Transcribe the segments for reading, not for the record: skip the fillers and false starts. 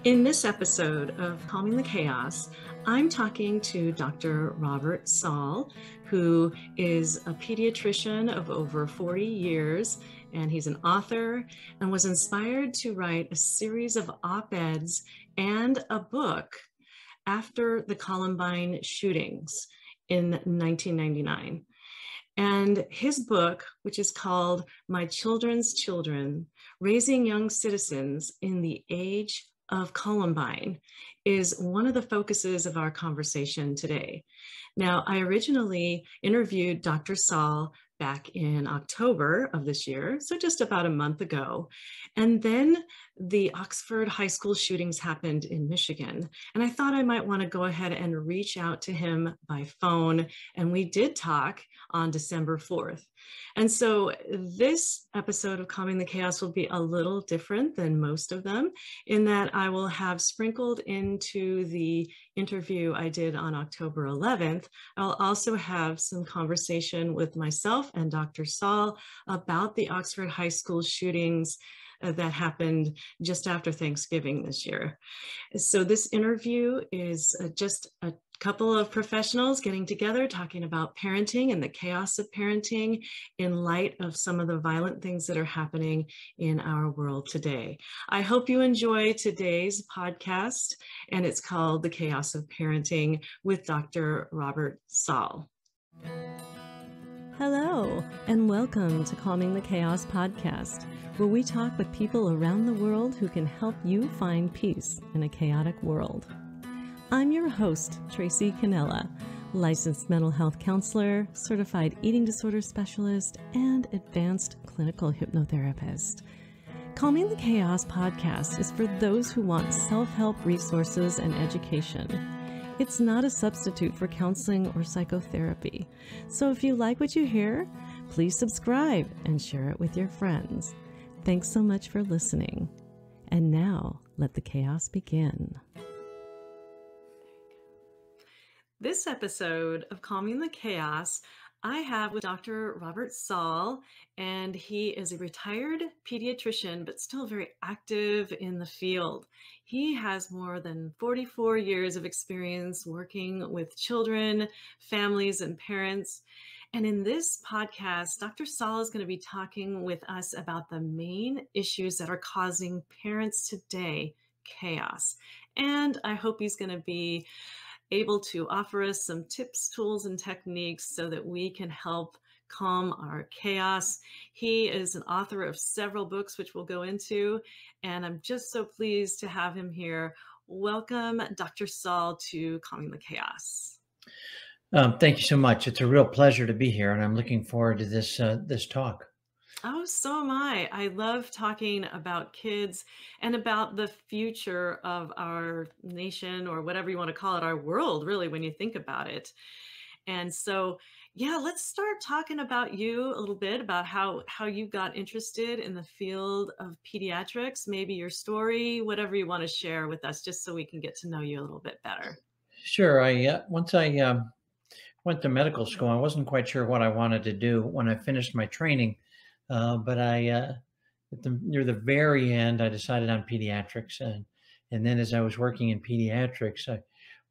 In this episode of Calming the Chaos, I'm talking to Dr. Robert Saul, who is a pediatrician of over 40 years, and he's an author and was inspired to write a series of op-eds and a book after the Columbine shootings in 1999. And his book, which is called My Children's Children, Raising Young Citizens in the Age of Columbine, is one of the focuses of our conversation today. Now, I originally interviewed Dr. Saul back in October of this year, so just about a month ago. And then the Oxford High School shootings happened in Michigan. And I thought I might want to go ahead and reach out to him by phone. And we did talk on December 4th. And so this episode of Calming the Chaos will be a little different than most of them, in that I will have sprinkled into the interview I did on October 11th. I'll also have some conversation with myself and Dr. Saul about the Oxford High School shootings that happened just after Thanksgiving this year. So this interview is just a couple of professionals getting together, talking about parenting and the chaos of parenting in light of some of the violent things that are happening in our world today. I hope you enjoy today's podcast, and it's called The Chaos of Parenting with Dr. Robert Saul. Hello, and welcome to Calming the Chaos podcast, where we talk with people around the world who can help you find peace in a chaotic world. I'm your host, Tracy Canella, licensed mental health counselor, certified eating disorder specialist, and advanced clinical hypnotherapist. Calming the Chaos podcast is for those who want self-help resources and education. It's not a substitute for counseling or psychotherapy. So if you like what you hear, please subscribe and share it with your friends. Thanks so much for listening. And now, let the chaos begin. This episode of Calming the Chaos, I have with Dr. Robert Saul, and he is a retired pediatrician, but still very active in the field. He has more than 44 years of experience working with children, families, and parents. And in this podcast, Dr. Saul is going to be talking with us about the main issues that are causing parents today chaos. And I hope he's going to be able to offer us some tips, tools, and techniques so that we can help calm our chaos. He is an author of several books, which we'll go into, and I'm just so pleased to have him here. Welcome, Dr. Saul, to Calming the Chaos. Thank you so much. It's a real pleasure to be here, and I'm looking forward to this talk. Oh, so am I. I love talking about kids and about the future of our nation, or whatever you want to call it, our world, really, when you think about it. And so, yeah, let's start talking about you a little bit, about how you got interested in the field of pediatrics, maybe your story, whatever you want to share with us, just so we can get to know you a little bit better. Sure. Once I went to medical school, I wasn't quite sure what I wanted to do when I finished my training. But near the very end, I decided on pediatrics. And then as I was working in pediatrics, I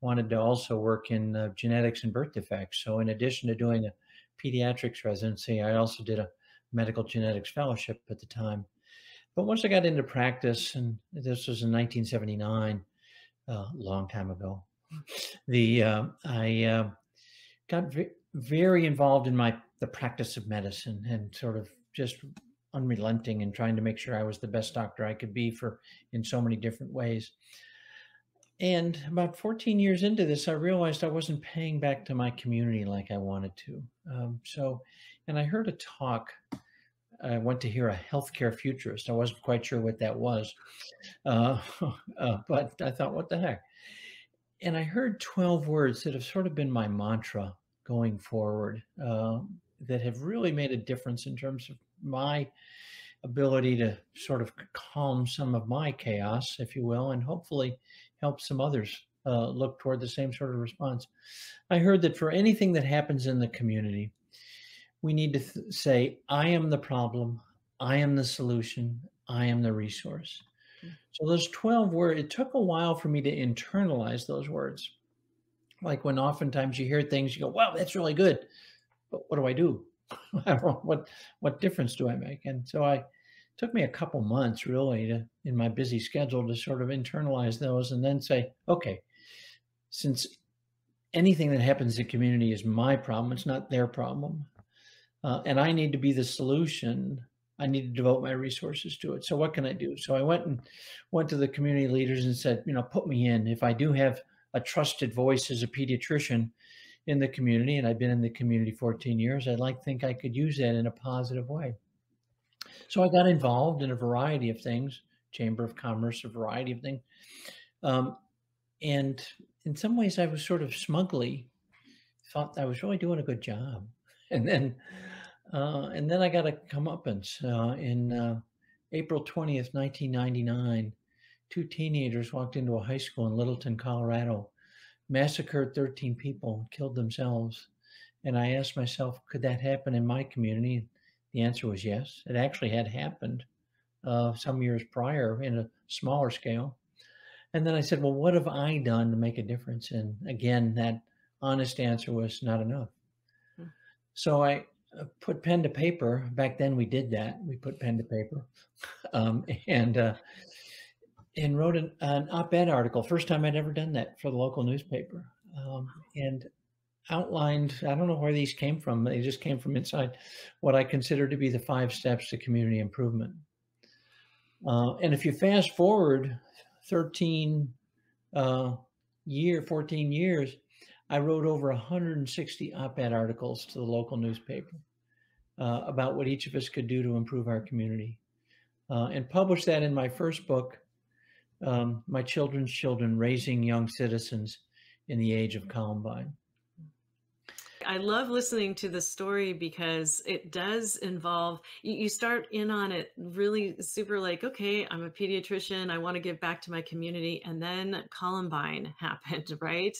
wanted to also work in genetics and birth defects. So in addition to doing a pediatrics residency, I also did a medical genetics fellowship at the time. But once I got into practice, and this was in 1979, a long time ago, I got very involved in the practice of medicine, and sort of just unrelenting and trying to make sure I was the best doctor I could be in so many different ways. And about 14 years into this, I realized I wasn't paying back to my community like I wanted to. And I heard a talk. I went to hear a healthcare futurist. I wasn't quite sure what that was, but I thought, what the heck? And I heard 12 words that have sort of been my mantra going forward, that have really made a difference in terms of my ability to sort of calm some of my chaos, if you will, and hopefully help some others look toward the same sort of response. I heard that for anything that happens in the community, we need to say, I am the problem, I am the solution, I am the resource. So those 12 words, it took a while for me to internalize those words. Like when oftentimes you hear things, you go, wow, that's really good. But what do I do? What difference do I make? And so it took me a couple months really in my busy schedule to sort of internalize those and then say, okay, since anything that happens in the community is my problem, it's not their problem. And I need to be the solution. I need to devote my resources to it. So what can I do? So I went to the community leaders and said, put me in. If I do have a trusted voice as a pediatrician in the community, and I've been in the community 14 years, I'd like to think I could use that in a positive way. So I got involved in a variety of things, Chamber of Commerce, a variety of things. And in some ways I was sort of smugly thought I was really doing a good job. And then I got a comeuppance in April 20th, 1999. Two teenagers walked into a high school in Littleton, Colorado, massacred 13 people, killed themselves. And I asked myself, could that happen in my community? The answer was yes. It actually had happened some years prior in a smaller scale. And then I said, well, what have I done to make a difference? And again, that honest answer was not enough. So I put pen to paper. Back then we did that. We put pen to paper and wrote an op-ed article. First time I'd ever done that for the local newspaper. And outlined, I don't know where these came from. They just came from inside what I consider to be the 5 steps to community improvement. And if you fast forward 14 years, I wrote over 160 op-ed articles to the local newspaper about what each of us could do to improve our community, and published that in my first book, My Children's Children, Raising Young Citizens in the Age of Columbine. I love listening to the story because it does involve, you start in on it really super like, okay, I'm a pediatrician, I want to give back to my community. And then Columbine happened, right?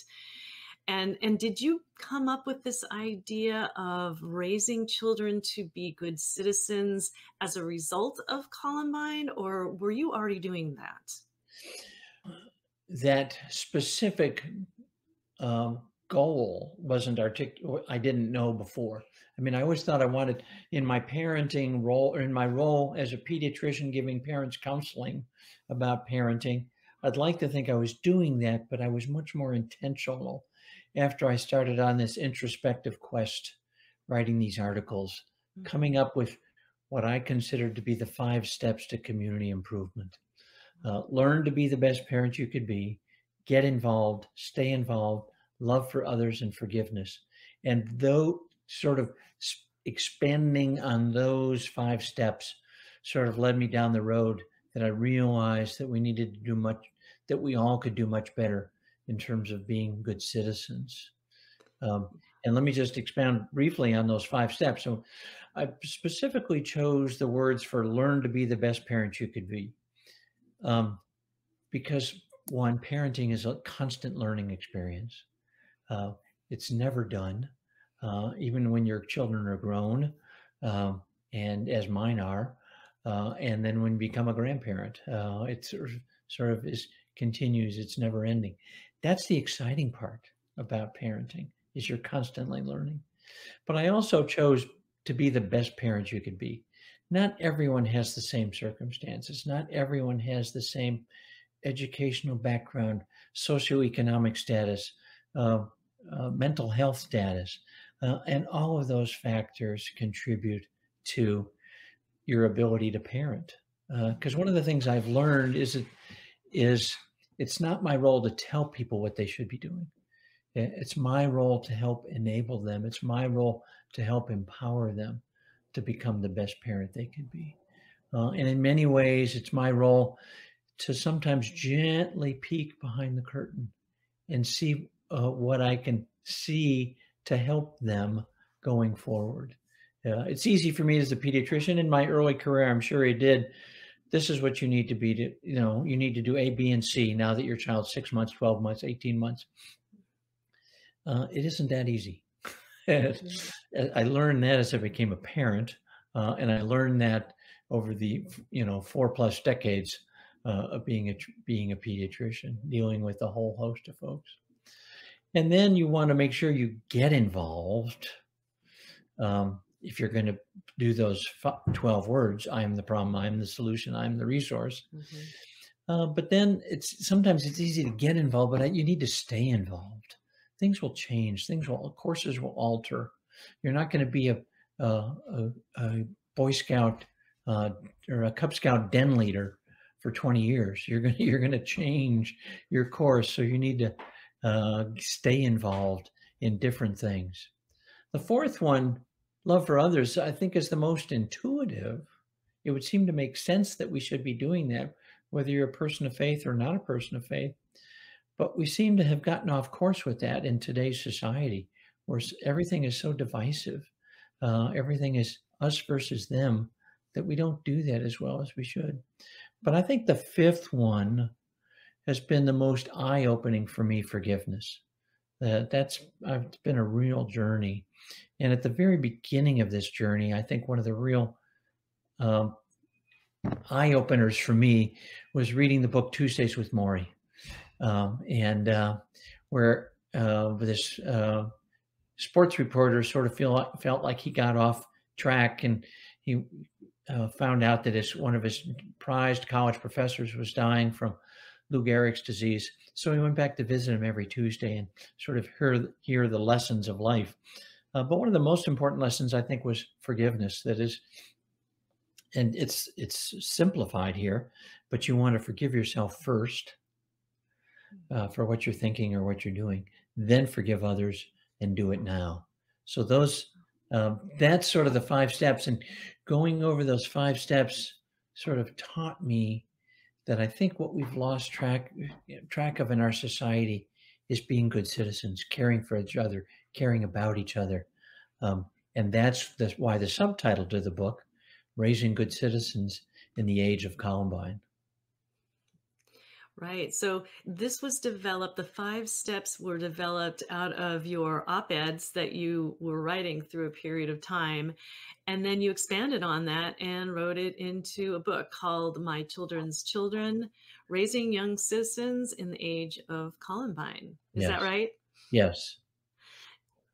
And did you come up with this idea of raising children to be good citizens as a result of Columbine, or were you already doing that? That specific goal wasn't articulate. I didn't know before. I mean, I always thought I wanted, in my parenting role, or in my role as a pediatrician giving parents counseling about parenting, I'd like to think I was doing that, but I was much more intentional after I started on this introspective quest, writing these articles, coming up with what I considered to be the 5 steps to community improvement. Learn to be the best parent you could be, get involved, stay involved, love for others, and forgiveness. And though sort of expanding on those 5 steps sort of led me down the road that I realized that we needed to do much, that we all could do much better in terms of being good citizens. And let me just expound briefly on those 5 steps. So I specifically chose the words for learn to be the best parent you could be. Because one, parenting is a constant learning experience. It's never done, even when your children are grown, and as mine are, and then when you become a grandparent, it sort of continues. It's never ending. That's the exciting part about parenting, is you're constantly learning. But I also chose to be the best parent you could be. Not everyone has the same circumstances. Not everyone has the same educational background, socioeconomic status, mental health status, and all of those factors contribute to your ability to parent. Because one of the things I've learned is it's not my role to tell people what they should be doing. It's my role to help enable them. It's my role to help empower them to become the best parent they can be. And in many ways, it's my role to sometimes gently peek behind the curtain and see what I can see to help them going forward. It's easy for me as a pediatrician in my early career. I'm sure it did. This is what you need to be, you need to do A, B, and C now that your child's 6 months, 12 months, 18 months. It isn't that easy. I learned that as I became a parent, and I learned that over the 4+ decades of being a pediatrician, dealing with a whole host of folks. And then you want to make sure you get involved. If you're going to do those 12 words, I am the problem, I am the solution, I am the resource. But then sometimes it's easy to get involved, but you need to stay involved. Things will change. Courses will alter. You're not going to be a Boy Scout or a Cub Scout den leader for 20 years. You're going to change your course, so you need to stay involved in different things. The fourth one, love for others, I think is the most intuitive. It would seem to make sense that we should be doing that, whether you're a person of faith or not a person of faith. But we seem to have gotten off course with that in today's society, where everything is so divisive. Everything is us versus them, that we don't do that as well as we should. But I think the fifth one has been the most eye-opening for me: forgiveness. It's been a real journey. And at the very beginning of this journey, I think one of the real eye-openers for me was reading the book Tuesdays with Morrie, where this sports reporter sort of felt like he got off track, and he found out that one of his prized college professors was dying from Lou Gehrig's disease. So he went back to visit him every Tuesday and sort of hear the lessons of life. But one of the most important lessons, I think, was forgiveness. That is, and it's simplified here, but you want to forgive yourself first for what you're thinking or what you're doing, then forgive others, and do it now. So that's sort of the 5 steps, and going over those 5 steps sort of taught me that I think what we've lost track of in our society is being good citizens, caring for each other, caring about each other. And that's why the subtitle to the book, Raising Good Citizens in the Age of Columbine. Right. So this was developed, the 5 steps were developed out of your op-eds that you were writing through a period of time. And then you expanded on that and wrote it into a book called My Children's Children, Raising Young Citizens in the Age of Columbine. Is that right? Yes.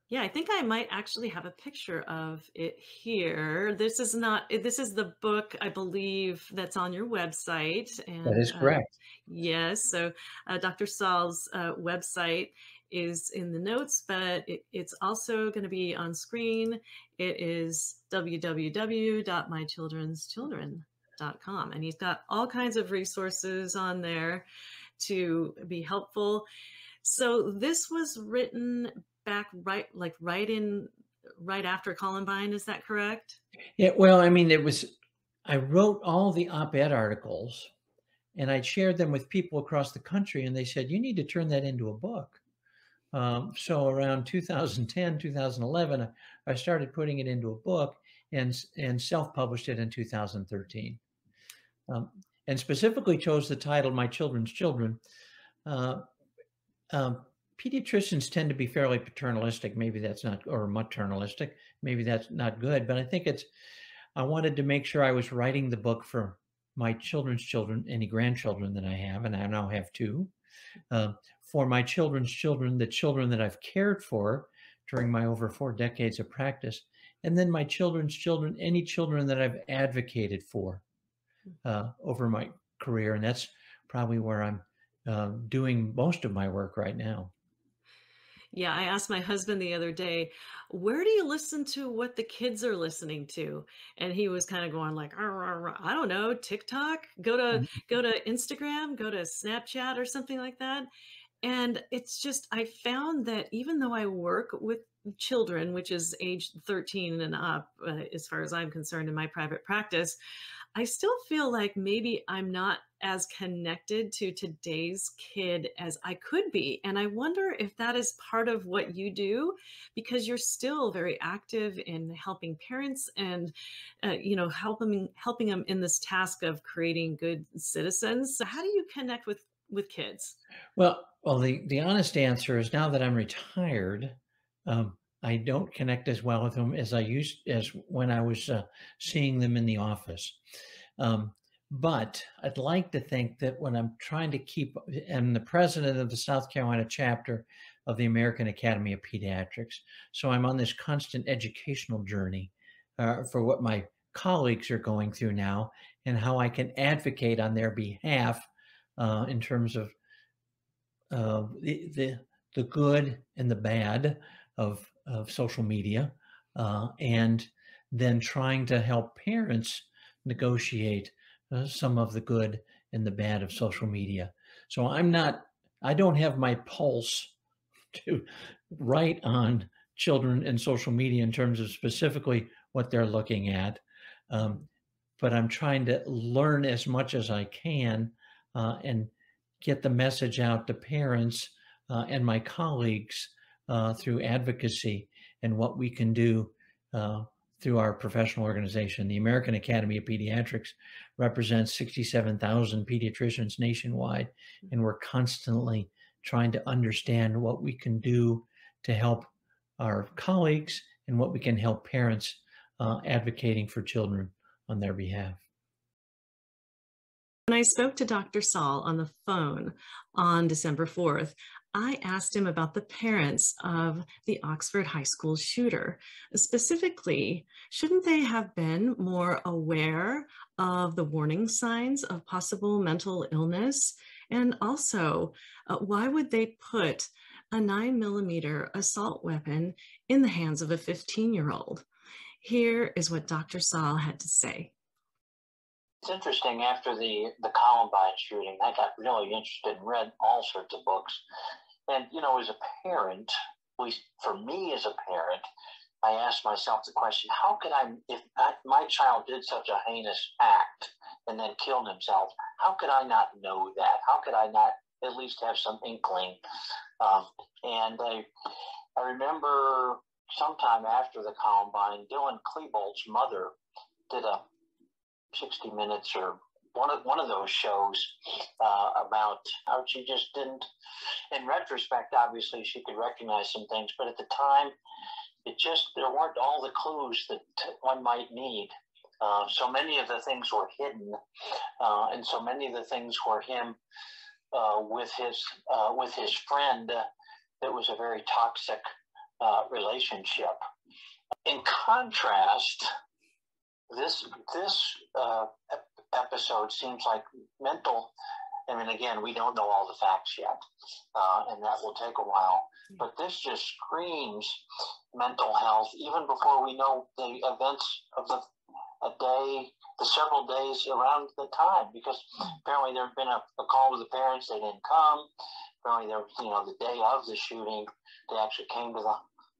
Yeah, I think I might actually have a picture of it here. This is the book, I believe, that's on your website. And That is correct. Yes. So Dr. Saul's website is in the notes, but it's also going to be on screen. It is www.mychildren'schildren.com. And he's got all kinds of resources on there to be helpful. So this was written back right after Columbine, is that correct? Yeah, well, I mean, I wrote all the op-ed articles and I shared them with people across the country, and they said, you need to turn that into a book. So around 2010, 2011, I started putting it into a book and self-published it in 2013. And specifically chose the title, My Children's Children. Pediatricians tend to be fairly paternalistic. Maybe that's not, or maternalistic. Maybe that's not good, but I think I wanted to make sure I was writing the book for my children's children, any grandchildren that I have, and I now have 2. For my children's children, the children that I've cared for during my over 4 decades of practice, and then my children's children, any children that I've advocated for over my career. And that's probably where I'm doing most of my work right now. Yeah, I asked my husband the other day, where do you listen to what the kids are listening to? And he was kind of going like, I don't know, TikTok, go to Instagram, go to Snapchat or something like that. And it's just, I found that even though I work with children, which is age 13 and up, as far as I'm concerned in my private practice, I still feel like maybe I'm not as connected to today's kid as I could be. And I wonder if that is part of what you do, because you're still very active in helping parents and, helping them in this task of creating good citizens. So how do you connect with kids? Well, the honest answer is, now that I'm retired, I don't connect as well with them as when I was seeing them in the office. But I'd like to think that when I'm trying to keep, I'm the president of the South Carolina chapter of the American Academy of Pediatrics. So I'm on this constant educational journey for what my colleagues are going through now and how I can advocate on their behalf in terms of the good and the bad of social media, and then trying to help parents negotiate some of the good and the bad of social media. So I don't have my pulse to write on children and social media in terms of specifically what they're looking at. But I'm trying to learn as much as I can and get the message out to parents and my colleagues through advocacy and what we can do through our professional organization. The American Academy of Pediatrics represents 67,000 pediatricians nationwide, and we're constantly trying to understand what we can do to help our colleagues and what we can help parents advocating for children on their behalf. When I spoke to Dr. Saul on the phone on December 4th, I asked him about the parents of the Oxford High School shooter. Specifically, shouldn't they have been more aware of the warning signs of possible mental illness? And also, why would they put a 9mm assault weapon in the hands of a 15-year-old? Here is what Dr. Saul had to say. It's interesting, after the Columbine shooting, I got really interested and read all sorts of books. And, you know, as a parent, at least for me as a parent, I asked myself the question, how could if my child did such a heinous act and then killed himself, how could I not know that? How could I not at least have some inkling? And I remember sometime after the Columbine, Dylan Klebold's mother did a 60 Minutes or one of those shows about how she just didn't, in retrospect, obviously she could recognize some things, but at the time, there weren't all the clues that one might need. So many of the things were hidden, and so many of the things were him with his friend. That was a very toxic relationship. In contrast, this episode seems like I mean, again, we don't know all the facts yet, and that will take a while, but this just screams mental health, even before we know the events of the several days around the time, because apparently there had been a call to the parents, they didn't come. Apparently there was, the day of the shooting, they actually came to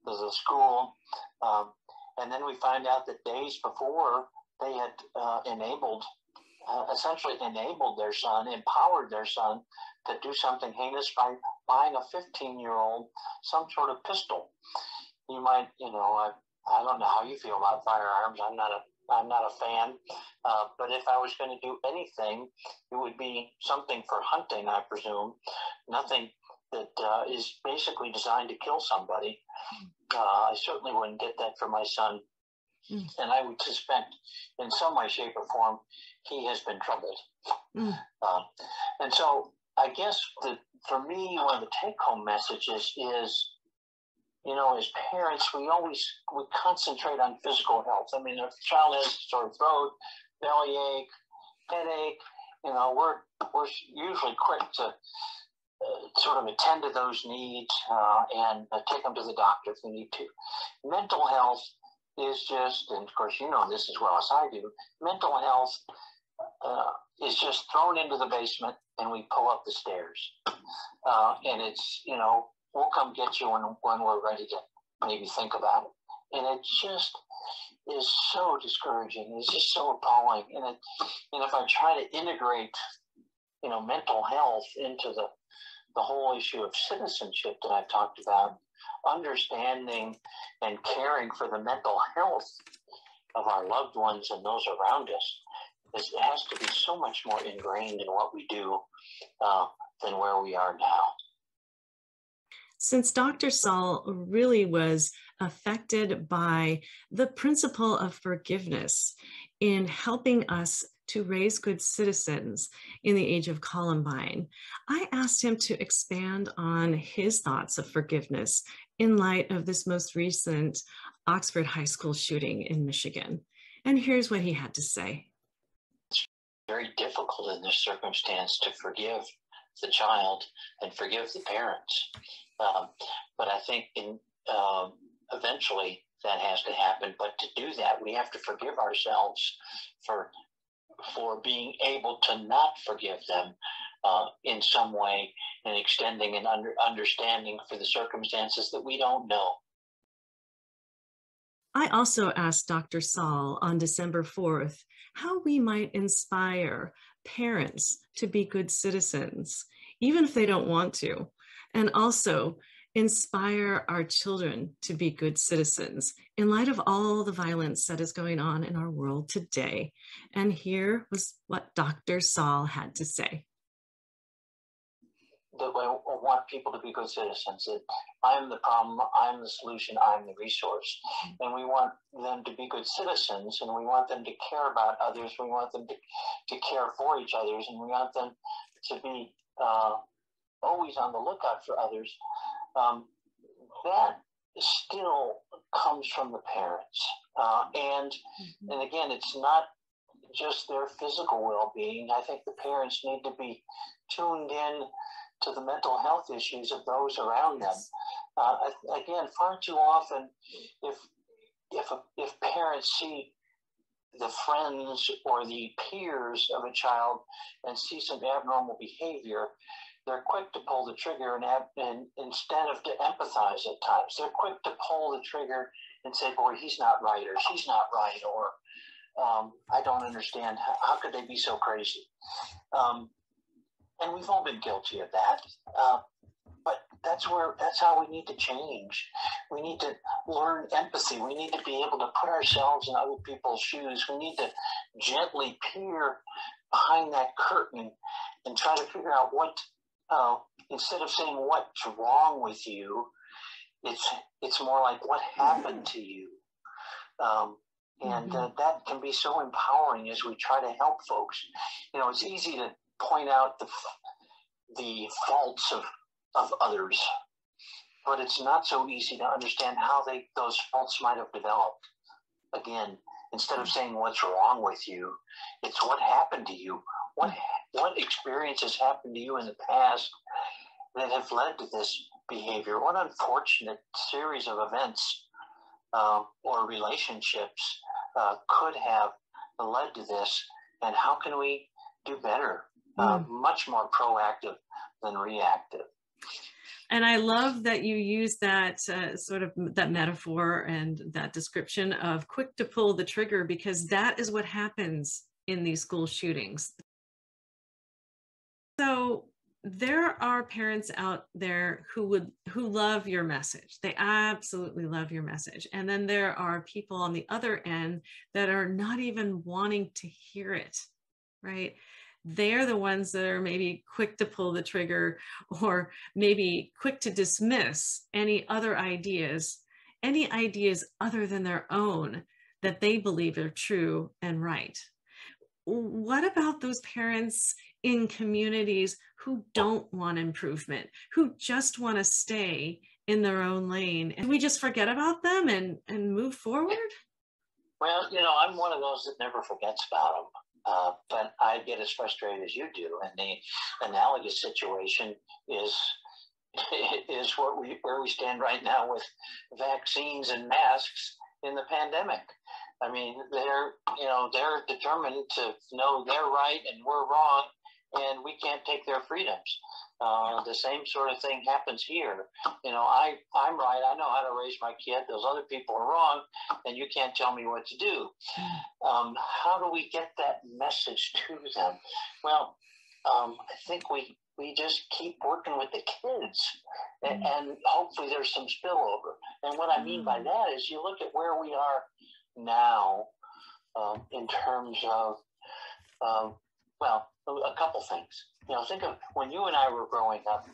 the school, and then we find out that days before they had essentially enabled their son, empowered their son to do something heinous by buying a 15-year-old some sort of pistol. You might, I don't know how you feel about firearms. I'm not a fan, but if I was going to do anything, it would be something for hunting, I presume. Nothing that is basically designed to kill somebody. I certainly wouldn't get that for my son. And I would suspect in some way, shape, or form, he has been troubled. And so I guess that for me, one of the take-home messages is, as parents, we concentrate on physical health. I mean, if a child has sore throat, bellyache, headache, we're usually quick to sort of attend to those needs and take them to the doctor if we need to. Mental health is just, and of course you know this as well as I do, mental health is just thrown into the basement and we pull up the stairs. And it's, we'll come get you when we're ready to maybe think about it. And it just is so discouraging. It's just so appalling. And if I try to integrate, mental health into the whole issue of citizenship that I've talked about, understanding and caring for the mental health of our loved ones and those around us, it has to be so much more ingrained in what we do than where we are now. Since Dr. Saul really was affected by the principle of forgiveness in helping us to raise good citizens in the age of Columbine. I asked him to expand on his thoughts of forgiveness in light of this most recent Oxford High School shooting in Michigan. And here's what he had to say. It's very difficult in this circumstance to forgive the child and forgive the parents. But I think eventually that has to happen. But to do that, we have to forgive ourselves for being able to not forgive them in some way, and extending an understanding for the circumstances that we don't know. I also asked Dr. Saul on December 4th how we might inspire parents to be good citizens, even if they don't want to, and also inspire our children to be good citizens in light of all the violence that is going on in our world today. And here was what Dr. Saul had to say. That we want people to be good citizens. That I'm the problem, I'm the solution, I'm the resource. And we want them to be good citizens, and we want them to care about others. We want them to care for each other, and we want them to be always on the lookout for others. That still comes from the parents. And again, it's not just their physical well-being. I think the parents need to be tuned in to the mental health issues of those around them. Again, far too often, if parents see the friends or the peers of a child and see some abnormal behavior, they're quick to pull the trigger and instead of to empathize at times, they're quick to pull the trigger and say, boy, he's not right, or she's not right, or I don't understand. How could they be so crazy? And we've all been guilty of that. But that's how we need to change. We need to learn empathy. We need to be able to put ourselves in other people's shoes. We need to gently peer behind that curtain and try to figure out what, instead of saying what's wrong with you, it's more like what happened to you. That can be so empowering as we try to help folks. It's easy to point out the faults of others, but it's not so easy to understand how those faults might have developed. Again, instead of saying what's wrong with you, it's what happened to you. What experiences happened to you in the past that have led to this behavior? What unfortunate series of events or relationships could have led to this, and how can we do better? Much more proactive than reactive. And I love that you use that sort of that metaphor and that description of quick to pull the trigger, because that is what happens in these school shootings. So there are parents out there who love your message. They absolutely love your message. And then there are people on the other end that are not even wanting to hear it, right? They're the ones that are maybe quick to pull the trigger, or maybe quick to dismiss any ideas other than their own that they believe are true and right. What about those parents in communities who don't want improvement, who just want to stay in their own lane? And we just forget about them and move forward? Well, I'm one of those that never forgets about them. But I get as frustrated as you do, and the analogous situation is where we stand right now with vaccines and masks in the pandemic. I mean, they're determined to know they're right and we're wrong, and we can't take their freedoms. The same sort of thing happens here. I'm right. I know how to raise my kid. Those other people are wrong, and you can't tell me what to do. How do we get that message to them? Well, I think we just keep working with the kids, and hopefully there's some spillover. And what I mean by that is you look at where we are now in terms of, a couple things. Think of when you and I were growing up,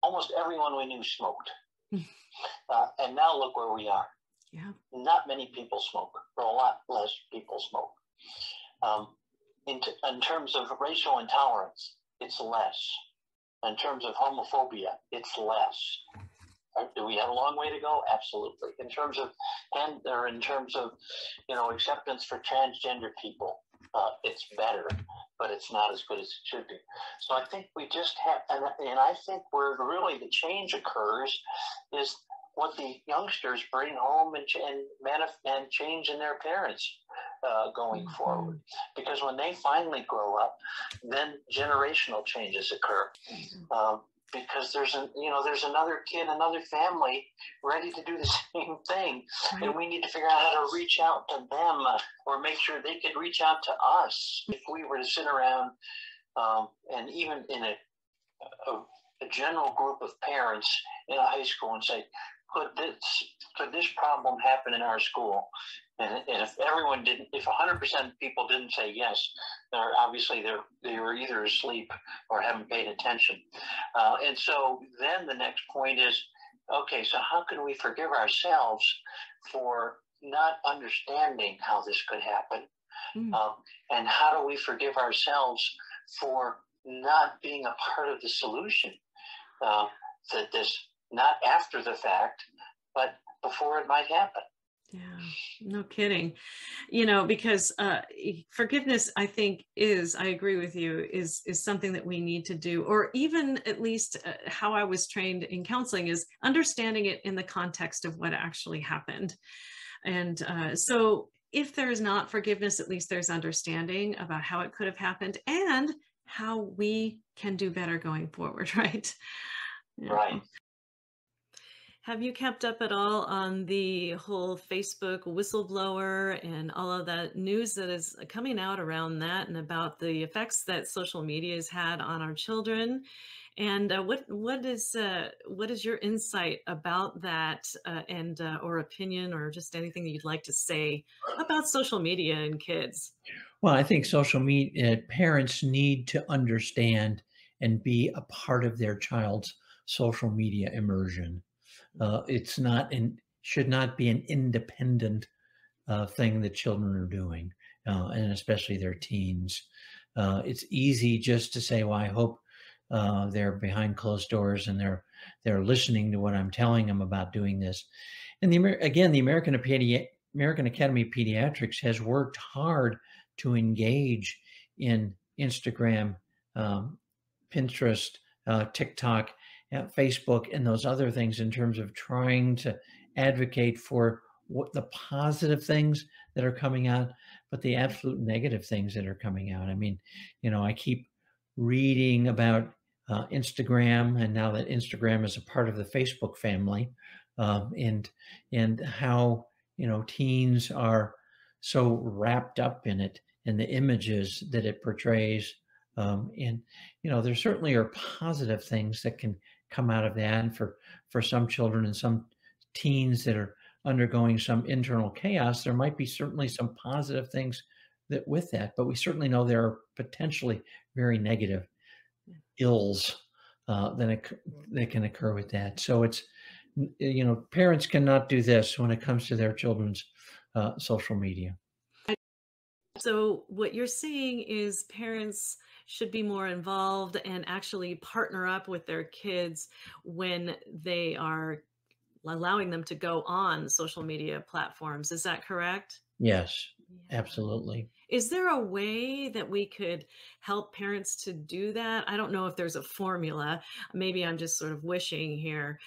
almost everyone we knew smoked. And now look where we are. Yeah. Not many people smoke, or a lot less people smoke. in terms of racial intolerance, it's less. In terms of homophobia, it's less. Do we have a long way to go? Absolutely. In terms of acceptance for transgender people, it's better, but it's not as good as it should be. So I think we just have, and I think where really the change occurs is what the youngsters bring home and change in their parents going forward. Because when they finally grow up, then generational changes occur. Because there's another kid, another family ready to do the same thing, and we need to figure out how to reach out to them, or make sure they could reach out to us. If we were to sit around, and even in a general group of parents in a high school, and say, could this problem happen in our school? And if 100% of people didn't say yes, they were either asleep or haven't paid attention. And so then the next point is, okay, so how can we forgive ourselves for not understanding how this could happen? And how do we forgive ourselves for not being a part of the solution? That this, not after the fact, but before it might happen. Yeah, no kidding. Because forgiveness, I think, I agree with you, is something that we need to do, or even at least how I was trained in counseling is understanding it in the context of what actually happened. And so if there's not forgiveness, at least there's understanding about how it could have happened and how we can do better going forward, right? Yeah. Right. Have you kept up at all on the whole Facebook whistleblower and all of that news that is coming out around that, and about the effects that social media has had on our children? And what is your insight about that, and or opinion, or just anything that you'd like to say about social media and kids? Well, I think social media parents need to understand and be a part of their child's social media immersion. It's not and should not be an independent thing that children are doing, and especially their teens. It's easy just to say, "Well, I hope they're behind closed doors and they're listening to what I'm telling them about doing this." And the American Academy of Pediatrics has worked hard to engage in Instagram, Pinterest, TikTok, Facebook, and those other things, in terms of trying to advocate for what the positive things that are coming out, but the absolute negative things that are coming out. I mean, I keep reading about Instagram, and now that Instagram is a part of the Facebook family, and how teens are so wrapped up in it and the images that it portrays. And there certainly are positive things that can come out of that. And for some children and some teens that are undergoing some internal chaos, there might be certainly some positive things with that. But we certainly know there are potentially very negative ills that can occur with that. So it's, parents cannot do this when it comes to their children's social media. So what you're saying is parents should be more involved and actually partner up with their kids when they are allowing them to go on social media platforms. Is that correct? Yes, Yeah. absolutely. Is there a way that we could help parents to do that? I don't know if there's a formula. Maybe I'm just sort of wishing here.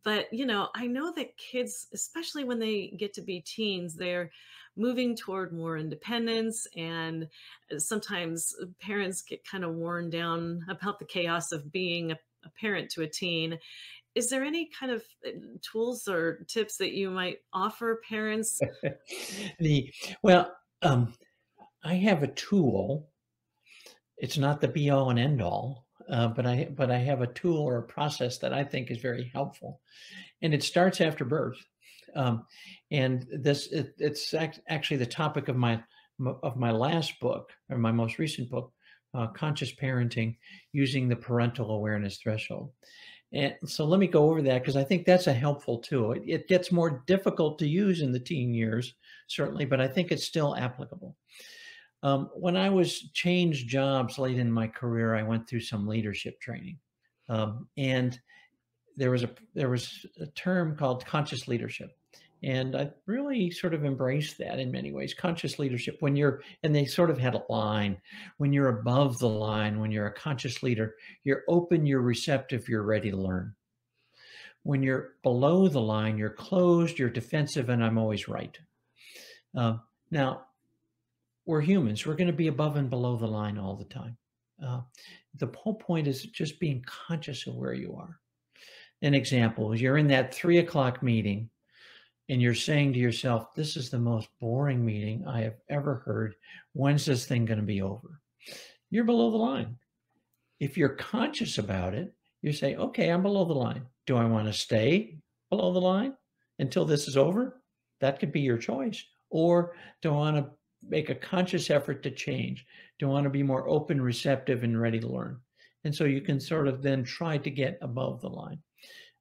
But, I know that kids, especially when they get to be teens, they're moving toward more independence. And sometimes parents get kind of worn down about the chaos of being a parent to a teen. Is there any kind of tools or tips that you might offer parents? I have a tool. It's not the be all and end all, but I have a tool or a process that I think is very helpful, and it starts after birth. And it's actually the topic of my last book, or my most recent book, Conscious Parenting Using the Parental Awareness Threshold. And so let me go over that, because I think that's a helpful tool. It gets more difficult to use in the teen years, certainly, but I think it's still applicable. When I was changed jobs late in my career, I went through some leadership training. And there was a term called conscious leadership. And I really sort of embraced that in many ways. Conscious leadership, and they sort of had a line. When you're above the line, when you're a conscious leader, you're open, you're receptive, you're ready to learn. When you're below the line, you're closed, you're defensive, and I'm always right. Now, we're humans. We're going to be above and below the line all the time. The whole point is just being conscious of where you are. An example is you're in that 3 o'clock meeting and you're saying to yourself, this is the most boring meeting I have ever heard. When's this thing going to be over? You're below the line. If you're conscious about it, you say, okay, I'm below the line. Do I want to stay below the line until this is over? That could be your choice. Or do I want to make a conscious effort to change? Do I want to be more open, receptive, and ready to learn? And so you can sort of then try to get above the line.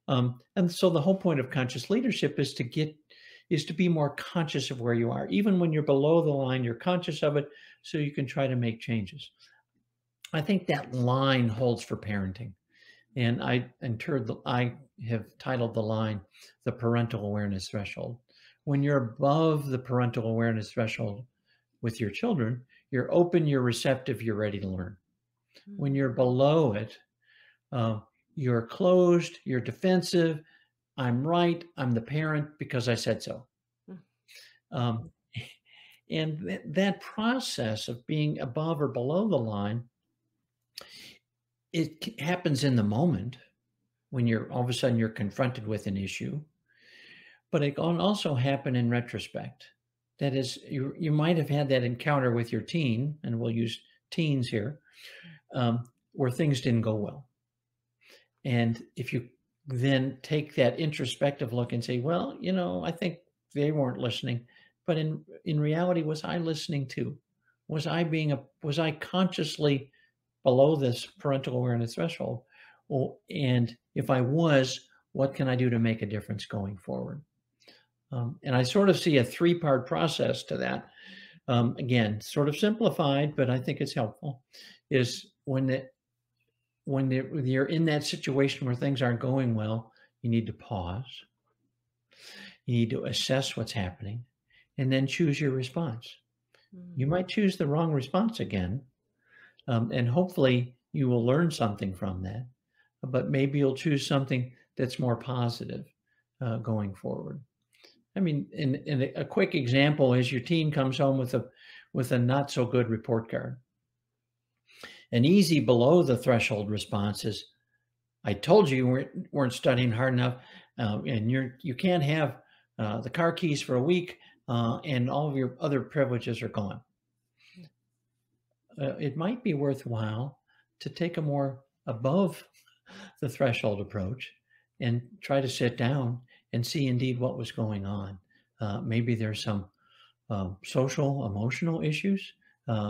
And so the whole point of conscious leadership is to be more conscious of where you are. Even when you're below the line, you're conscious of it, so you can try to make changes. I think that line holds for parenting. And I have titled the line, the parental awareness threshold. When you're above the parental awareness threshold with your children, you're open, you're receptive, you're ready to learn. When you're below it, you're closed, you're defensive. I'm right, I'm the parent because I said so. And that process of being above or below the line, it happens in the moment when all of a sudden you're confronted with an issue, but it can also happen in retrospect. That is, you might have had that encounter with your teen, and we'll use teens here, where things didn't go well. And if you then take that introspective look and say, well, I think they weren't listening, but in reality, was I listening too? Was I consciously below this parental awareness threshold? And if I was, what can I do to make a difference going forward? And I sort of see a 3-part process to that. Again, sort of simplified, but I think it's helpful, is when you're in that situation where things aren't going well, you need to pause. You need to assess what's happening and then choose your response. You might choose the wrong response again, and hopefully you will learn something from that, but maybe you'll choose something that's more positive going forward. I mean, in a quick example is your teen comes home with a not so good report card. An easy below the threshold response is, I told you you weren't studying hard enough, and you can't have the car keys for a week, and all of your other privileges are gone. It might be worthwhile to take a more above the threshold approach and try to sit down and see indeed what was going on. Maybe there's some social, emotional issues.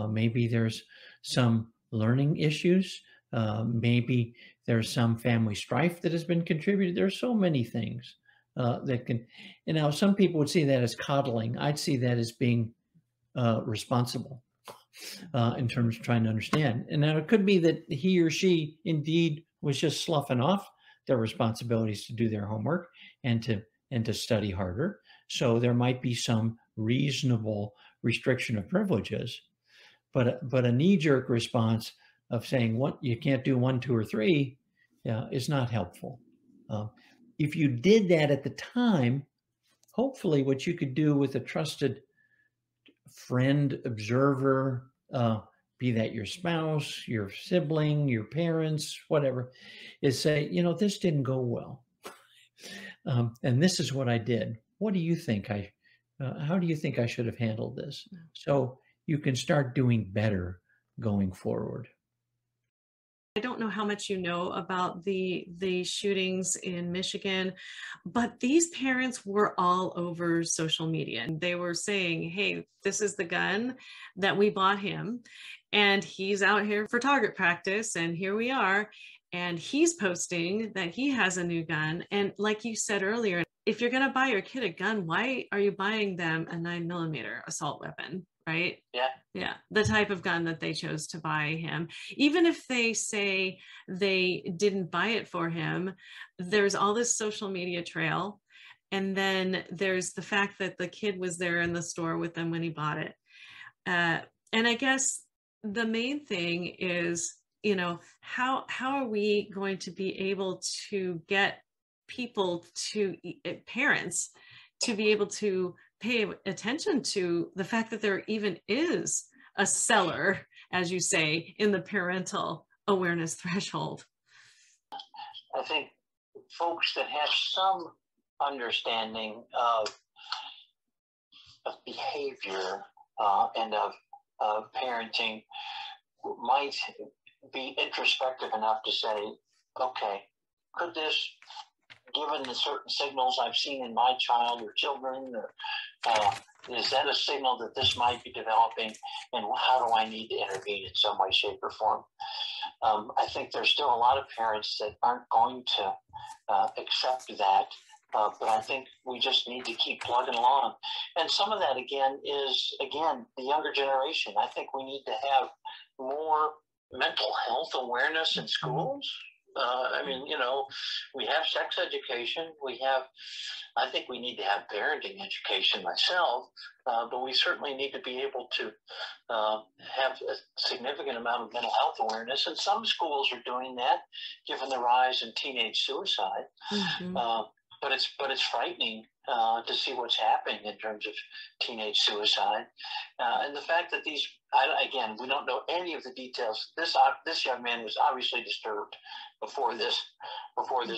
Maybe there's some learning issues. Maybe there's some family strife that has been contributed. There's so many things that can, and now some people would see that as coddling. I'd see that as being responsible in terms of trying to understand. And now it could be that he or she indeed was just sloughing off their responsibilities to do their homework and to study harder. So there might be some reasonable restriction of privileges, but a knee-jerk response of saying what you can't do 1, 2, or 3 is not helpful. If you did that at the time, hopefully what you could do with a trusted friend, observer, be that your spouse, your sibling, your parents, whatever, is say, this didn't go well. And this is what I did. What do you think how do you think I should have handled this? So you can start doing better going forward. I don't know how much you know about the shootings in Michigan, but these parents were all over social media and they were saying, hey, this is the gun that we bought him and he's out here for target practice and here we are. And he's posting that he has a new gun. And like you said earlier, if you're going to buy your kid a gun, why are you buying them a 9mm assault weapon? right? Yeah. Yeah, the type of gun that they chose to buy him. Even if they say they didn't buy it for him, there's all this social media trail. And then there's the fact that the kid was there in the store with them when he bought it. And I guess the main thing is, how are we going to be able to get people parents to be able to pay attention to the fact that there even is a seller, as you say, in the parental awareness threshold? I think folks that have some understanding of behavior and of parenting might be introspective enough to say, okay, could this, given the certain signals I've seen in my child or children, or is that a signal that this might be developing, and how do I need to intervene in some way, shape, or form? I think there's still a lot of parents that aren't going to accept that, but I think we just need to keep plugging along. And some of that, again, is, the younger generation. I think we need to have more mental health awareness in schools. We have sex education. I think we need to have parenting education myself, but we certainly need to be able to have a significant amount of mental health awareness. And some schools are doing that, given the rise in teenage suicide. Mm-hmm. But it's frightening to see what's happening in terms of teenage suicide, and the fact that we don't know any of the details. This young man was obviously disturbed before this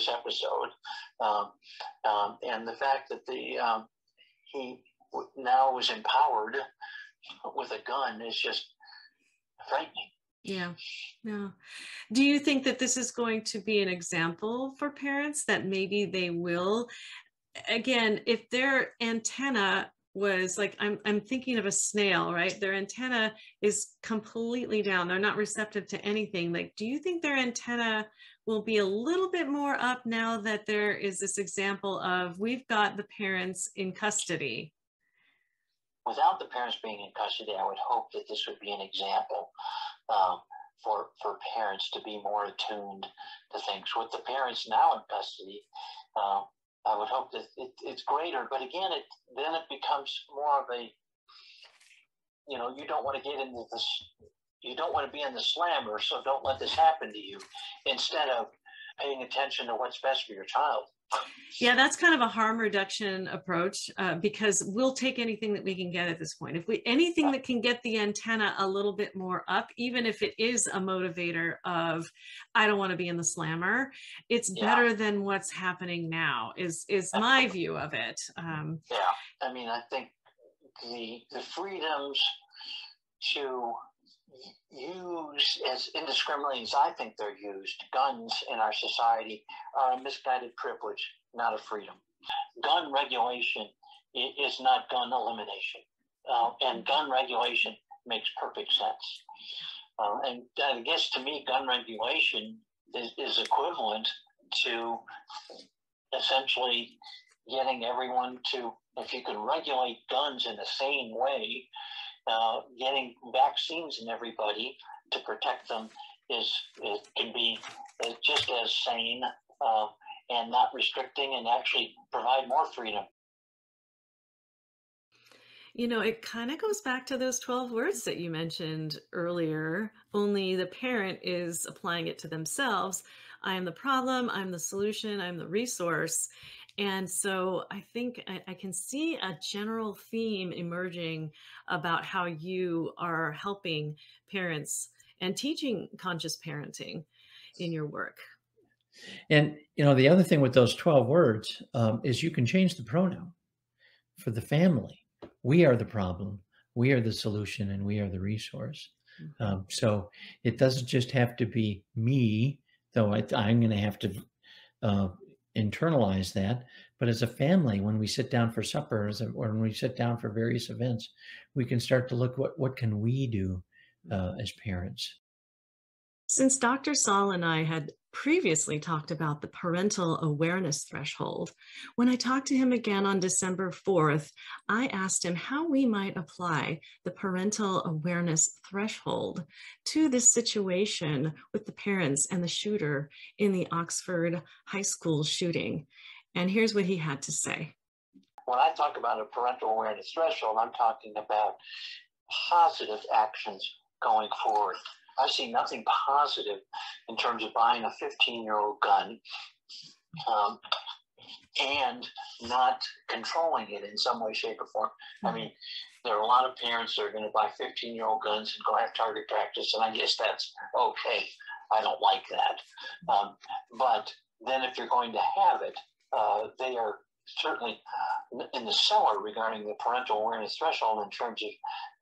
episode, and the fact that he now was empowered with a gun is just frightening. Yeah. Do you think that this is going to be an example for parents, that maybe they will, again, if their antenna was like, I'm thinking of a snail, right? Their antenna is completely down. They're not receptive to anything. Like, do you think their antenna will be a little bit more up now that there is this example of, we've got the parents in custody? Without the parents being in custody, I would hope that this would be an example for parents to be more attuned to things. With the parents now in custody, I would hope that it's greater. But again, then it becomes more of a, you don't want to get into this, you don't want to be in the slammer, so don't let this happen to you, instead of paying attention to what's best for your child. Yeah, that's kind of a harm reduction approach, because we'll take anything that we can get at this point. Anything that can get the antenna a little bit more up, even if it is a motivator of, I don't want to be in the slammer, it's better than what's happening now, is my view of it. I think the freedoms to use as indiscriminately as I think they're used, guns in our society are a misguided privilege, not a freedom. Gun regulation is not gun elimination, and gun regulation makes perfect sense. And I guess to me, gun regulation is equivalent to essentially getting everyone to, if you can regulate guns in the same way, getting vaccines in everybody to protect them it can be just as sane, and not restricting, and actually provide more freedom. It kind of goes back to those 12 words that you mentioned earlier, only the parent is applying it to themselves. I am the problem, I'm the solution, I'm the resource. And so I think I can see a general theme emerging about how you are helping parents and teaching conscious parenting in your work. And, the other thing with those 12 words is you can change the pronoun for the family. We are the problem, we are the solution, and we are the resource. Mm-hmm. So it doesn't just have to be me, though I'm going to have to internalize that. But as a family, when we sit down for supper, or when we sit down for various events, we can start to look what can we do as parents. Since Dr. Saul and I had previously talked about the parental awareness threshold. When I talked to him again on December 4th, I asked him how we might apply the parental awareness threshold to this situation with the parents and the shooter in the Oxford High School shooting. And here's what he had to say. When I talk about a parental awareness threshold, I'm talking about positive actions going forward. I see nothing positive in terms of buying a 15-year-old gun and not controlling it in some way, shape, or form. I mean, there are a lot of parents that are going to buy 15-year-old guns and go have target practice, and I guess that's okay. I don't like that. But then if you're going to have it, they are certainly in the cellar regarding the parental awareness threshold in terms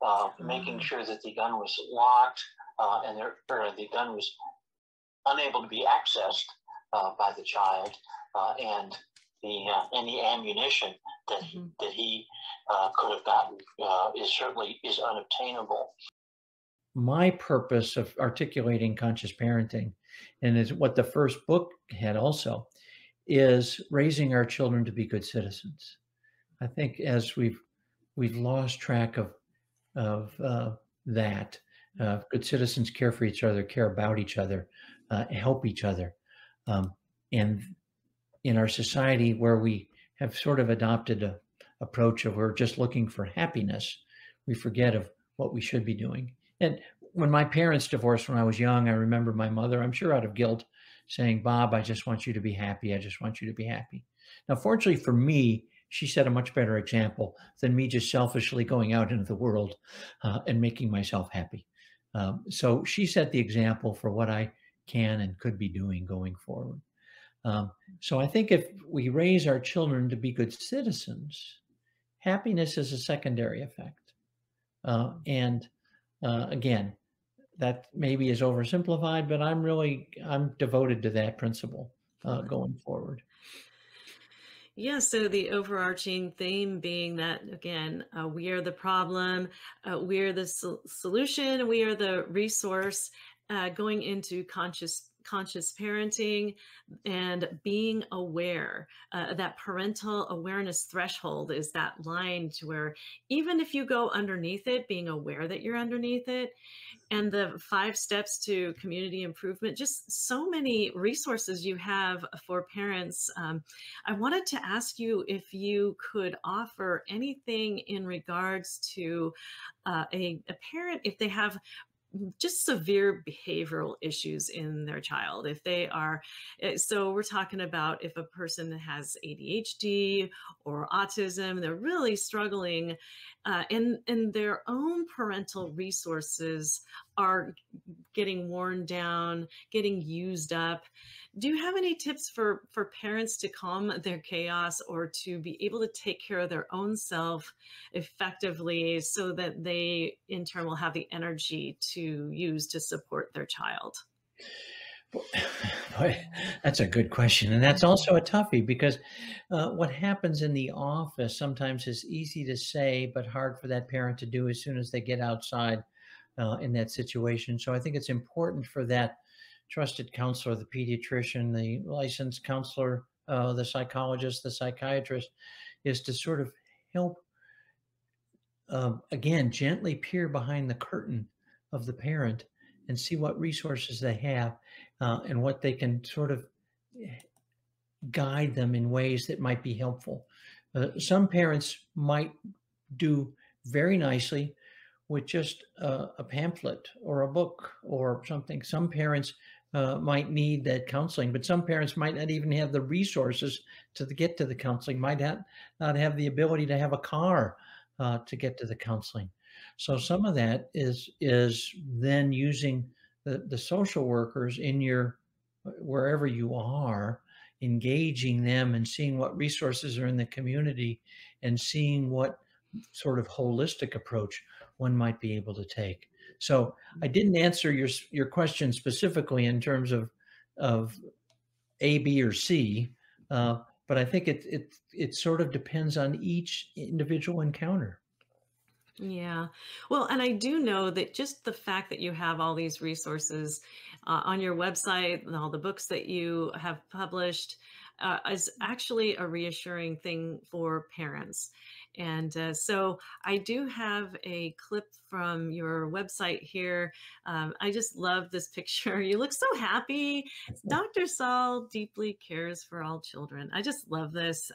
of making sure that the gun was locked and the gun was unable to be accessed by the child, and any ammunition that he could have gotten is unobtainable. My purpose of articulating conscious parenting, and is what the first book had also, is raising our children to be good citizens. I think as we've lost track of that, good citizens care for each other, care about each other, help each other, and in our society where we have sort of adopted a approach of we're just looking for happiness, we forget of what we should be doing. And when my parents divorced when I was young, I remember my mother, I'm sure out of guilt, saying, "Bob, I just want you to be happy. I just want you to be happy." Now, fortunately for me, she set a much better example than me just selfishly going out into the world and making myself happy. So she set the example for what I can and could be doing going forward. So I think if we raise our children to be good citizens, happiness is a secondary effect. Again, that maybe is oversimplified, but I'm devoted to that principle going forward. Yeah, so the overarching theme being that, again, we are the problem, we are the solution, we are the resource, going into conscious parenting and being aware. That parental awareness threshold is that line to where even if you go underneath it, being aware that you're underneath it, and the 5 steps to community improvement, just so many resources you have for parents. I wanted to ask you if you could offer anything in regards to a parent, if they have just severe behavioral issues in their child. If they are, so we're talking about if a person has ADHD or autism, they're really struggling and their own parental resources are getting worn down, getting used up. Do you have any tips for parents to calm their chaos or to be able to take care of their own self effectively so that they in turn will have the energy to use to support their child? Boy, that's a good question. And that's also a toughie because what happens in the office sometimes is easy to say, but hard for that parent to do as soon as they get outside in that situation. So I think it's important for that trusted counselor, the pediatrician, the licensed counselor, the psychologist, the psychiatrist, is to sort of help, again, gently peer behind the curtain of the parent and see what resources they have and what they can sort of guide them in ways that might be helpful. Some parents might do very nicely with just a pamphlet or a book or something. Some parents might need that counseling, but some parents might not even have the resources to get to the counseling, might not have the ability to have a car to get to the counseling. So some of that is then using the social workers in your, wherever you are, engaging them and seeing what resources are in the community and seeing what sort of holistic approach one might be able to take. So I didn't answer your question specifically in terms of A, B, or C, but I think it sort of depends on each individual encounter. Yeah. Well, and I do know that just the fact that you have all these resources on your website and all the books that you have published is actually a reassuring thing for parents. And so I do have a clip from your website here. I just love this picture. You look so happy. Dr. Saul deeply cares for all children. I just love this.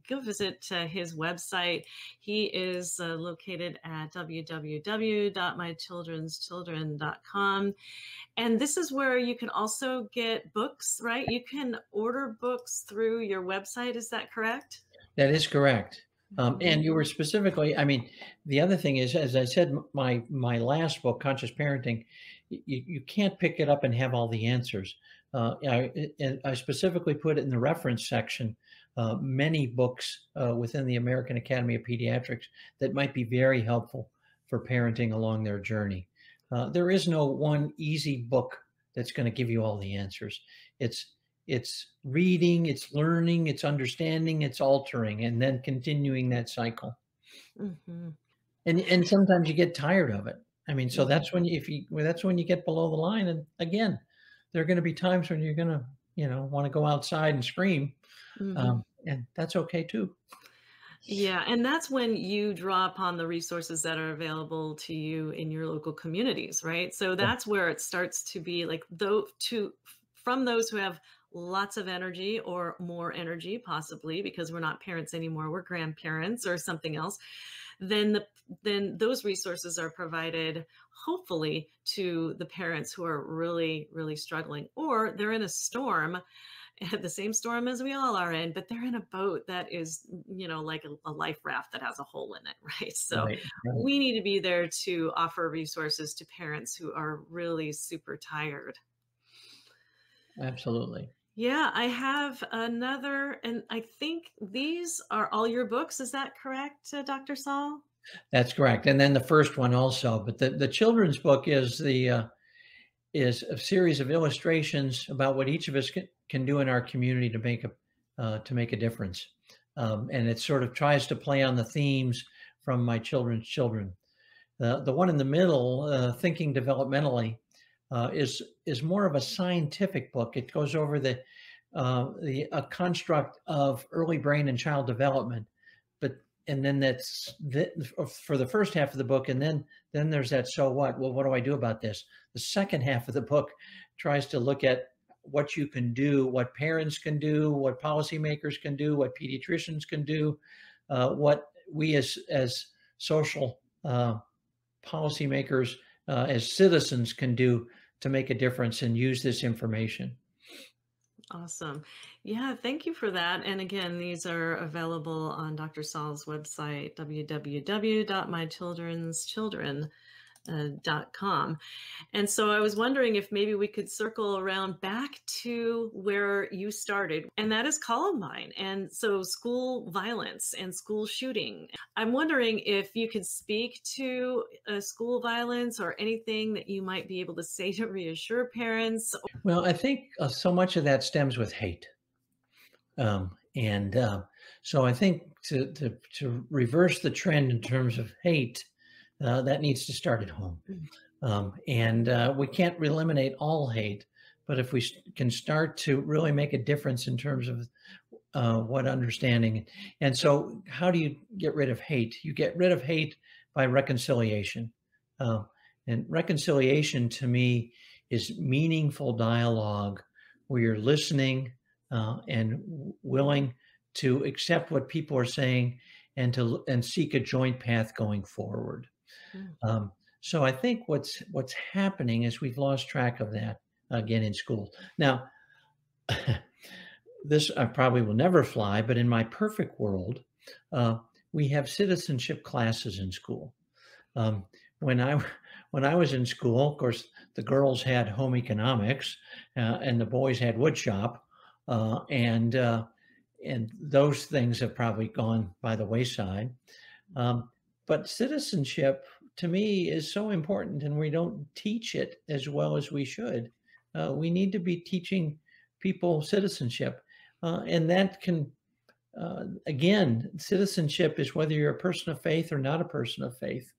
Go visit his website. He is located at www.mychildrenschildren.com. And this is where you can also get books, right? You can order books through your website. Is that correct? That is correct. And you were specifically, I mean, the other thing is, as I said, my last book, Conscious Parenting, you can't pick it up and have all the answers. I specifically put it in the reference section, many books within the American Academy of Pediatrics that might be very helpful for parenting along their journey. There is no one easy book that's going to give you all the answers. It's reading, it's learning, it's understanding, it's altering, and then continuing that cycle. Mm-hmm. And sometimes you get tired of it. I mean, so that's when that's when you get below the line. And again, there are going to be times when you're going to, want to go outside and scream, and that's okay too. Yeah, and that's when you draw upon the resources that are available to you in your local communities, right? So that's where it starts to be like from those who have lots of energy or more energy, possibly because we're not parents anymore, we're grandparents or something else, then those resources are provided hopefully to the parents who are really, really struggling, or they're in a storm, the same storm as we all are in, but they're in a boat that is, like a life raft that has a hole in it, right? So we need to be there to offer resources to parents who are really super tired. Absolutely. Yeah, I have another, and I think these are all your books. Is that correct, Dr. Saul? That's correct. And then the first one also, but the children's book is is a series of illustrations about what each of us can do in our community to make a difference. And it sort of tries to play on the themes from My Children's Children. The one in the middle, Thinking Developmentally, is more of a scientific book. It goes over a construct of early brain and child development, and then that's for the first half of the book, and then there's that so what? Well, what do I do about this? The second half of the book tries to look at what you can do, what parents can do, what policymakers can do, what pediatricians can do, what we as social policymakers, as citizens can do to make a difference and use this information. Awesome. Yeah, thank you for that. And again, these are available on Dr. Saul's website, www.mychildrenschildren.com. And so I was wondering if maybe we could circle around back to where you started, and that is Columbine. And so school violence and school shooting. I'm wondering if you could speak to school violence or anything that you might be able to say to reassure parents. Well, I think so much of that stems with hate. So I think to reverse the trend in terms of hate, that needs to start at home. We can't eliminate all hate, but if we can start to really make a difference in terms of what understanding. And so how do you get rid of hate? You get rid of hate by reconciliation. And reconciliation to me is meaningful dialogue where you're listening and willing to accept what people are saying and seek a joint path going forward. So I think what's happening is we've lost track of that again in school. Now, this I probably will never fly, but in my perfect world, we have citizenship classes in school. When I was in school, of course, the girls had home economics and the boys had wood shop, and those things have probably gone by the wayside. But citizenship, to me, is so important, and we don't teach it as well as we should. We need to be teaching people citizenship, and that can, again, citizenship is whether you're a person of faith or not a person of faith.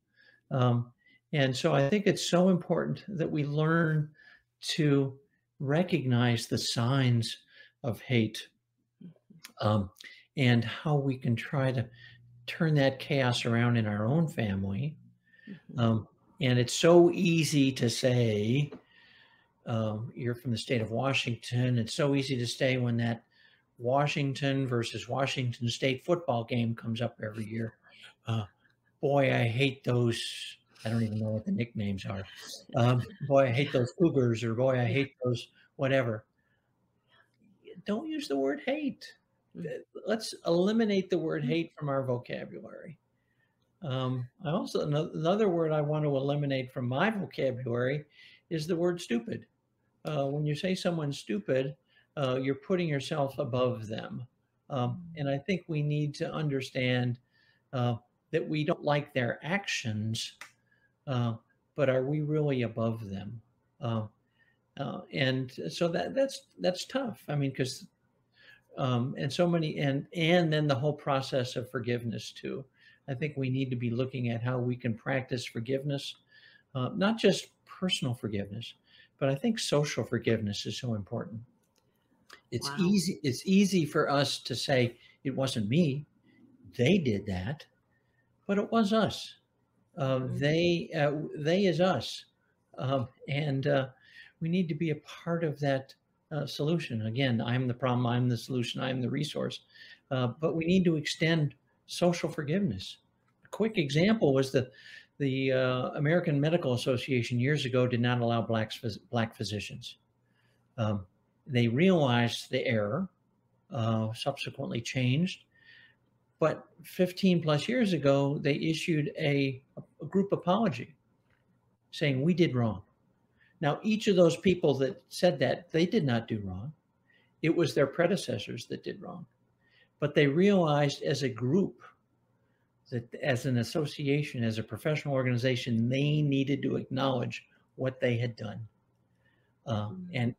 And so I think it's so important that we learn to recognize the signs of hate, and how we can try to turn that chaos around in our own family. And it's so easy to say, you're from the state of Washington. It's so easy to say when that Washington versus Washington State football game comes up every year. Boy, I hate those. I don't even know what the nicknames are. Boy, I hate those Cougars, or boy, I hate those whatever. Don't use the word hate. Let's eliminate the word hate from our vocabulary. Another word I want to eliminate from my vocabulary is the word stupid. When you say someone's stupid, you're putting yourself above them. And I think we need to understand that we don't like their actions, but are we really above them? And so that's tough. I mean, because and so many, and then the whole process of forgiveness too. I think we need to be looking at how we can practice forgiveness, not just personal forgiveness, but I think social forgiveness is so important. It's easy. It's easy for us to say it wasn't me; they did that, but it was us. They is us, and we need to be a part of that solution. Again, I'm the problem. I'm the solution. I'm the resource. But we need to extend social forgiveness. A quick example was the American Medical Association years ago did not allow black physicians. They realized the error, subsequently changed, but 15 plus years ago, they issued a group apology saying we did wrong. Now, each of those people that said that, they did not do wrong. It was their predecessors that did wrong. But they realized as a group, that as an association, as a professional organization, they needed to acknowledge what they had done and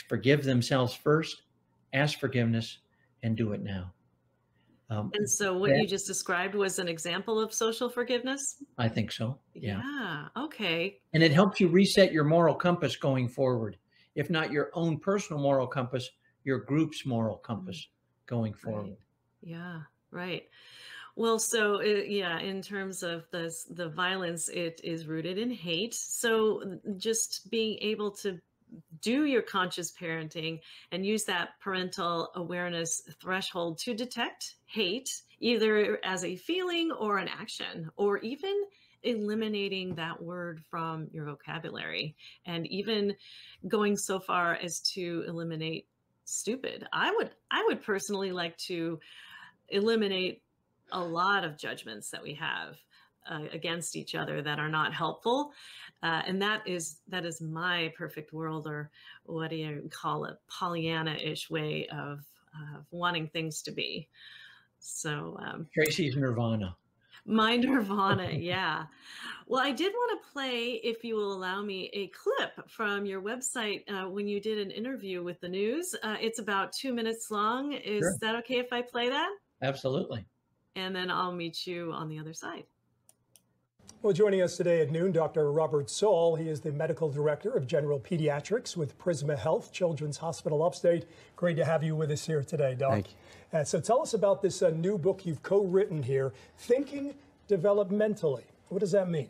forgive themselves first, ask forgiveness, and do it now. And so what you just described was an example of social forgiveness? I think so. Yeah. Yeah. Okay. And it helps you reset your moral compass going forward. If not your own personal moral compass, your group's moral compass going forward. Right. Yeah. Right. Well, so in terms of the violence, it is rooted in hate. So just being able to do your conscious parenting and use that parental awareness threshold to detect hate, either as a feeling or an action, or even eliminating that word from your vocabulary, and even going so far as to eliminate stupid. I would personally like to eliminate a lot of judgments that we have against each other that are not helpful. And that is my perfect world, or what do you call it, Pollyanna-ish way of wanting things to be. So Tracy's nirvana. My nirvana, yeah. Well, I did want to play, if you will allow me, a clip from your website when you did an interview with the news. It's about 2 minutes long. Is that okay if I play that? Absolutely. And then I'll meet you on the other side. Well, joining us today at noon, Dr. Robert Saul. He is the Medical Director of General Pediatrics with Prisma Health, Children's Hospital Upstate. Great to have you with us here today, Doc. Thank you. So tell us about this new book you've co-written here, Thinking Developmentally. What does that mean?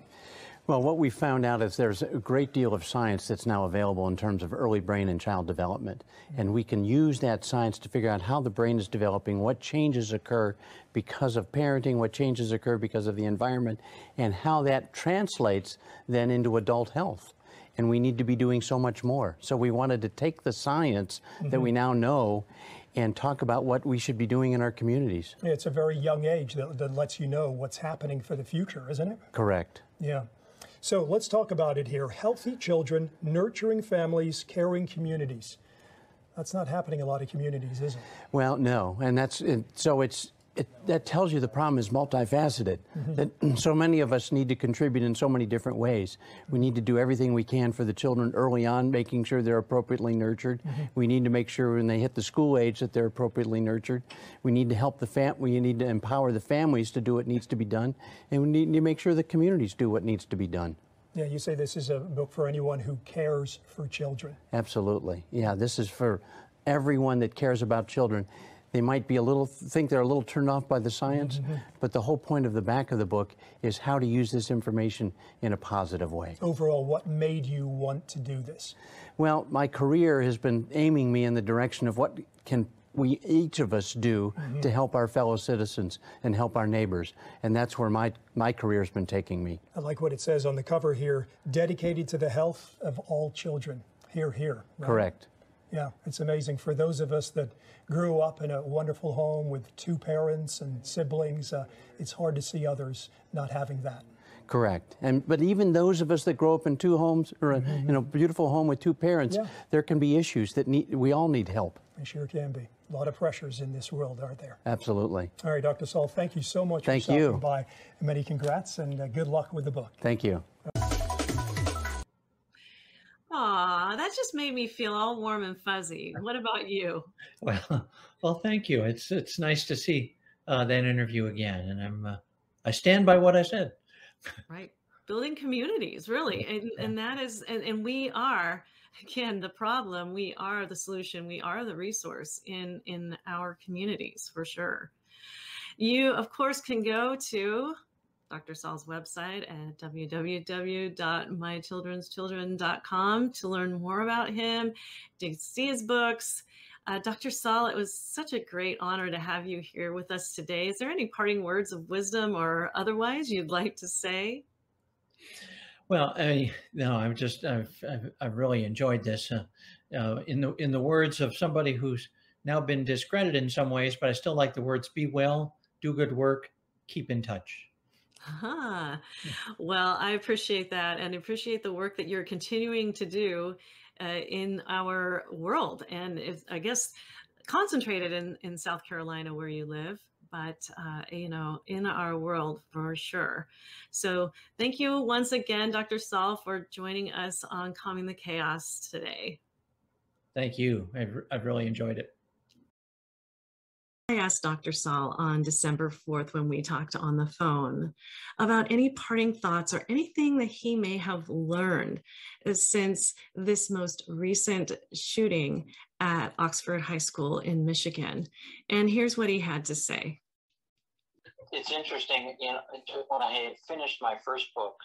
Well, what we found out is there's a great deal of science that's now available in terms of early brain and child development. And we can use that science to figure out how the brain is developing, what changes occur because of parenting, what changes occur because of the environment, and how that translates then into adult health. And we need to be doing so much more. So we wanted to take the science that we now know and talk about what we should be doing in our communities. Yeah, it's a very young age that lets you know what's happening for the future, isn't it? Correct. Yeah. So let's talk about it here. Healthy children, nurturing families, caring communities. That's not happening in a lot of communities, is it? Well, no. And that tells you the problem is multifaceted, that so many of us need to contribute in so many different ways. We need to do everything we can for the children early on, making sure they're appropriately nurtured. We need to make sure when they hit the school age that they're appropriately nurtured. We need to help we need to empower the families to do what needs to be done. And we need to make sure the communities do what needs to be done. Yeah, you say this is a book for anyone who cares for children. Absolutely. Yeah, this is for everyone that cares about children. They might be think they're a little turned off by the science, but the whole point of the back of the book is how to use this information in a positive way. Overall, what made you want to do this? Well, my career has been aiming me in the direction of what can each of us do to help our fellow citizens and help our neighbors. And that's where my career has been taking me. I like what it says on the cover here, dedicated to the health of all children. Hear, hear. Right? Correct. Yeah, it's amazing. For those of us that grew up in a wonderful home with 2 parents and siblings, it's hard to see others not having that. Correct. But even those of us that grow up in 2 homes or a beautiful home with 2 parents, there can be issues that we all need help. They sure can be. A lot of pressures in this world, aren't there? Absolutely. All right, Dr. Saul, thank you so much for stopping by. And many congrats and good luck with the book. Thank you. Aw, that just made me feel all warm and fuzzy. What about you? Well, thank you. It's nice to see that interview again, and I stand by what I said. Right, building communities, really, and that is, and we are, again, the problem. We are the solution. We are the resource in our communities, for sure. You, of course, can go to Dr. Saul's website at www.mychildrenschildren.com to learn more about him, to see his books. Dr. Saul, it was such a great honor to have you here with us today. Is there any parting words of wisdom or otherwise you'd like to say? Well, no, I've really enjoyed this. In the words of somebody who's now been discredited in some ways, but I still like the words: be well, do good work, keep in touch. Well, I appreciate that and appreciate the work that you're continuing to do in our world, and I guess concentrated in South Carolina where you live, but in our world for sure. So thank you once again, Dr. Saul, for joining us on Calming the Chaos today. Thank you. I've really enjoyed it. I asked Dr. Saul on December 4th when we talked on the phone about any parting thoughts or anything that he may have learned since this most recent shooting at Oxford High School in Michigan. And here's what he had to say. It's interesting, when I had finished my first book,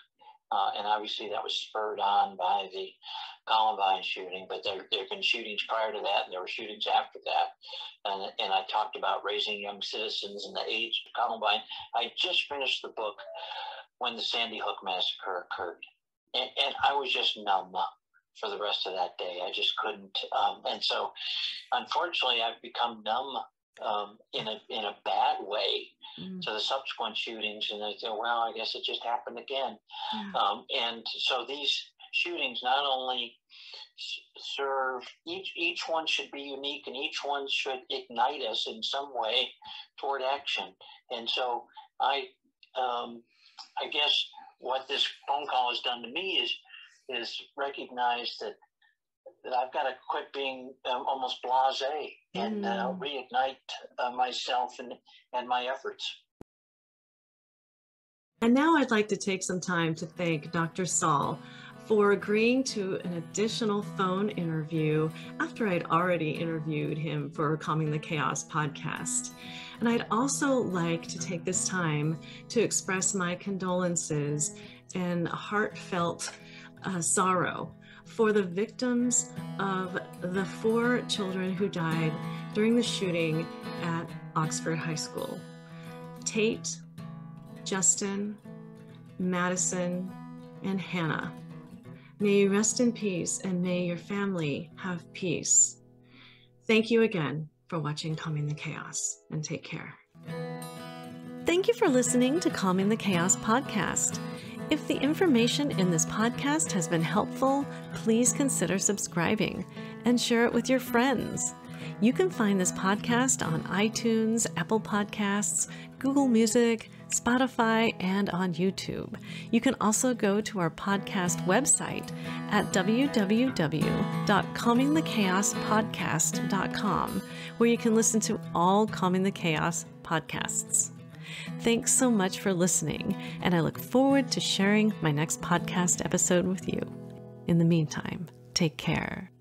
and obviously that was spurred on by the Columbine shooting, but there have been shootings prior to that, and there were shootings after that. And I talked about raising young citizens and the age of Columbine. I just finished the book when the Sandy Hook massacre occurred. And I was just numb for the rest of that day. I just couldn't. And so, unfortunately, I've become numb in a bad way to the subsequent shootings. And I thought, well, I guess it just happened again. And so these shootings not only serve, each one should be unique, and each one should ignite us in some way toward action. And so I guess what this phone call has done to me is recognize that I've got to quit being almost blasé and reignite myself and my efforts. And now I'd like to take some time to thank Dr. Saul for agreeing to an additional phone interview after I'd already interviewed him for Calming the Chaos podcast. And I'd also like to take this time to express my condolences and heartfelt sorrow for the victims of the 4 children who died during the shooting at Oxford High School. Tate, Justin, Madison, and Hannah. May you rest in peace, and may your family have peace. Thank you again for watching Calming the Chaos, and take care. Thank you for listening to Calming the Chaos podcast. If the information in this podcast has been helpful, please consider subscribing and share it with your friends. You can find this podcast on iTunes, Apple Podcasts, Google Music, Spotify, and on YouTube. You can also go to our podcast website at www.calmingthechaospodcast.com, where you can listen to all Calming the Chaos podcasts. Thanks so much for listening, and I look forward to sharing my next podcast episode with you. In the meantime, take care.